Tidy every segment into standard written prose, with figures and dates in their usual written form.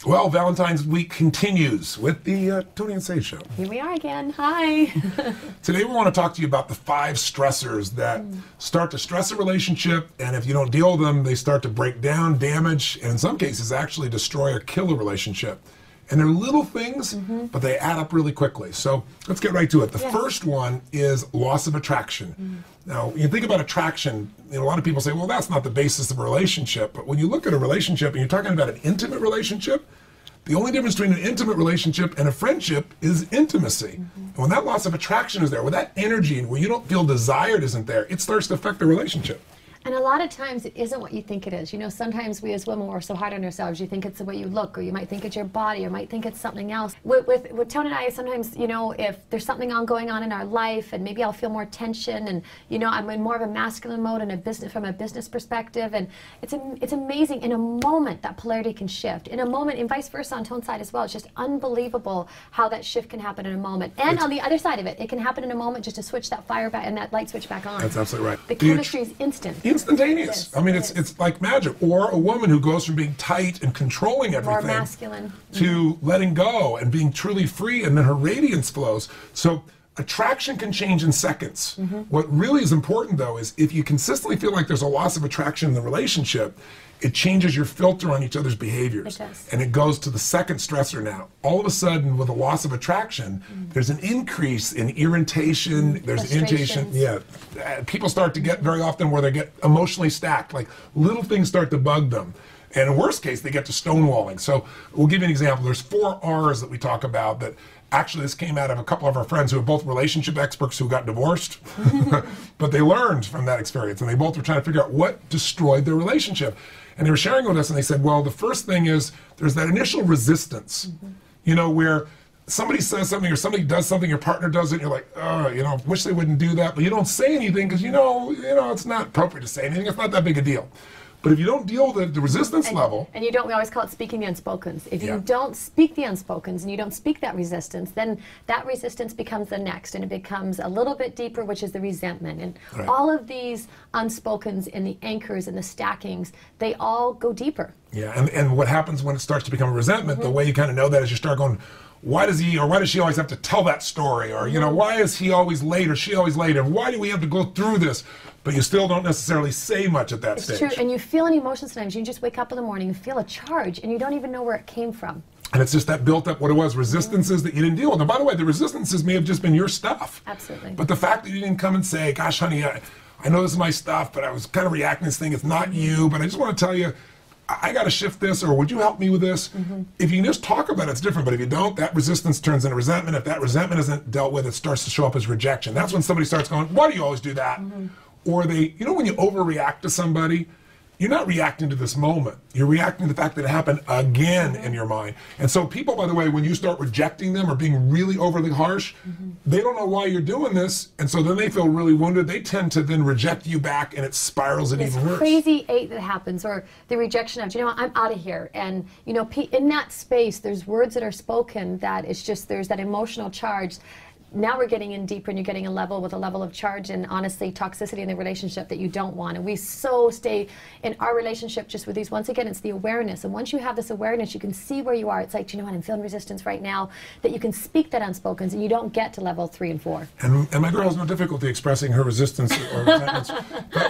Well, Valentine's week continues with the Tony and Say Show. Here we are again. Hi. Today we want to talk to you about the 5 stressors that start to stress a relationship, and if you don't deal with them, they start to break down, damage, and in some cases actually destroy or kill a relationship. And they're little things, but they add up really quickly. So let's get right to it. The first one is loss of attraction. Now, you think about attraction, a lot of people say, well, that's not the basis of a relationship. But when you look at a relationship and you're talking about an intimate relationship, the only difference between an intimate relationship and a friendship is intimacy. And when that loss of attraction is there, when that energy and when you don't feel desired isn't there, it starts to affect the relationship. And a lot of times it isn't what you think it is. You know, sometimes we as women, we're so hard on ourselves. You think it's the way you look, or you might think it's your body, or you might think it's something else. With Tony and I, sometimes, you know, if there's something going on in our life, and maybe I'll feel more tension, and, you know, I'm in more of a masculine mode and from a business perspective, and it's amazing. In a moment, that polarity can shift. In a moment, and vice versa on Tone's side as well. It's just unbelievable how that shift can happen in a moment. And on the other side of it, it can happen in a moment just to switch that fire back and that light switch back on. That's absolutely right. The chemistry is instant. Instantaneous. I mean, it's like magic. Or a woman who goes from being tight and controlling everything more masculine to letting go and being truly free, and then her radiance flows. So attraction can change in seconds. What really is important, though, is if you consistently feel like there's a loss of attraction in the relationship, it changes your filter on each other's behaviors. It does. And it goes to the second stressor now. All of a sudden, with a loss of attraction, there's an increase in irritation, there's irritation. Yeah. People start to get very often where they get emotionally stacked, like little things start to bug them. And in worst case, they get to stonewalling. So we'll give you an example. There's 4 R's that we talk about that actually this came out of a couple of our friends who are both relationship experts who got divorced, but they learned from that experience, and they both were trying to figure out what destroyed their relationship. And they were sharing with us, and they said, well, the first thing is there's that initial resistance, you know, where somebody says something or somebody does something, your partner does it, and you're like, oh, you know, wish they wouldn't do that, but you don't say anything because you know, it's not appropriate to say anything. It's not that big a deal. But if you don't deal with the resistance level... And you don't, we always call it speaking the unspokens. If you don't speak the unspokens and you don't speak that resistance, then that resistance becomes the next, and it becomes a little bit deeper, which is the resentment. And all of these unspokens and the anchors and the stackings, they all go deeper. Yeah, and what happens when it starts to become a resentment, the way you kind of know that is you start going, why does he or why does she always have to tell that story? Or, you know, why is he always late or she always late? And why do we have to go through this? But you still don't necessarily say much at that stage. It's true, and you feel an emotion sometimes. You just wake up in the morning and feel a charge, and you don't even know where it came from. And it's just that built up, what it was, resistances that you didn't deal with. And by the way, the resistances may have just been your stuff. Absolutely. But the fact that you didn't come and say, gosh, honey, I know this is my stuff, but I was kind of reacting to this thing. It's not you, but I just want to tell you, I got to shift this, or would you help me with this? If you can just talk about it, it's different. But if you don't, that resistance turns into resentment. If that resentment isn't dealt with, it starts to show up as rejection. That's when somebody starts going, why do you always do that? Or they, you know, when you overreact to somebody, you're not reacting to this moment. You're reacting to the fact that it happened again in your mind. And so people, by the way, when you start rejecting them or being really overly harsh, they don't know why you're doing this. And so then they feel really wounded. They tend to then reject you back, and it spirals it even worse. Crazy 8 that happens, or the rejection of, you know what, I'm out of here. And, you know, in that space, there's words that are spoken that it's just, there's that emotional charge. Now we're getting in deeper, and you're getting a level with a level of charge and honestly toxicity in the relationship that you don't want. And we so stay in our relationship just with these. Once again, it's the awareness. And once you have this awareness, you can see where you are. It's like, you know what, I'm feeling resistance right now, that you can speak that unspokens, and you don't get to level 3 and 4. And my girl has no difficulty expressing her resistance or resentments.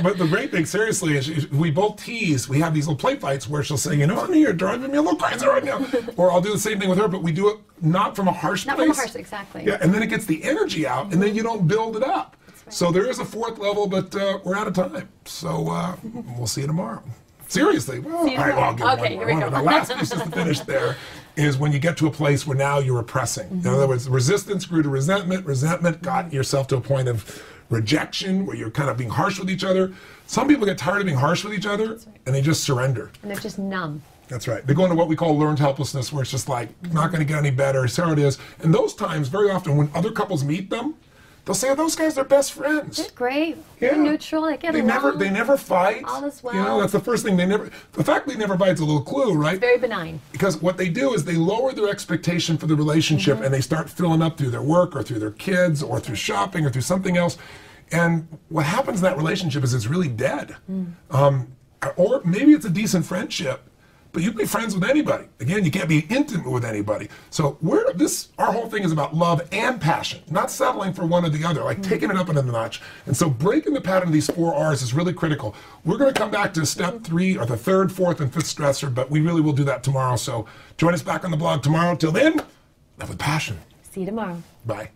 But the great thing, seriously, is we both tease. We have these little play fights where she'll say, you know, honey, you're driving me a little crazy right now. Or I'll do the same thing with her, but we do it not from a harsh place. Not from a harsh, exactly. Yeah, and then it gets the energy out, and then you don't build it up. Right. So there is a 4th level, but we're out of time. So we'll see you tomorrow. Seriously. Well, all right, well, I'll give okay, one here more. we go. The last piece is to finish there is when you get to a place where now you're repressing. In other words, resistance grew to resentment. Resentment got yourself to a point of rejection where you're kind of being harsh with each other. Some people get tired of being harsh with each other, and they just surrender. And they're just numb. That's right. They go into what we call learned helplessness, where it's just like, not going to get any better, it's how it is. And those times, very often, when other couples meet them, they'll say, oh, those guys are best friends. They're great. Yeah. They're neutral. They get along. They never fight. All is well. You know, that's the first thing. The fact they never fight is a little clue, right? It's very benign. Because what they do is they lower their expectation for the relationship, and they start filling up through their work or through their kids or through shopping or through something else. And what happens in that relationship is it's really dead. Or maybe it's a decent friendship, but you can be friends with anybody. Again, you can't be intimate with anybody. So our whole thing is about love and passion, not settling for one or the other, like taking it up another notch. And so breaking the pattern of these 4 R's is really critical. We're going to come back to step 3, or the 3rd, 4th, and 5th stressor, but we really will do that tomorrow. So join us back on the blog tomorrow. Till then, love with passion. See you tomorrow. Bye.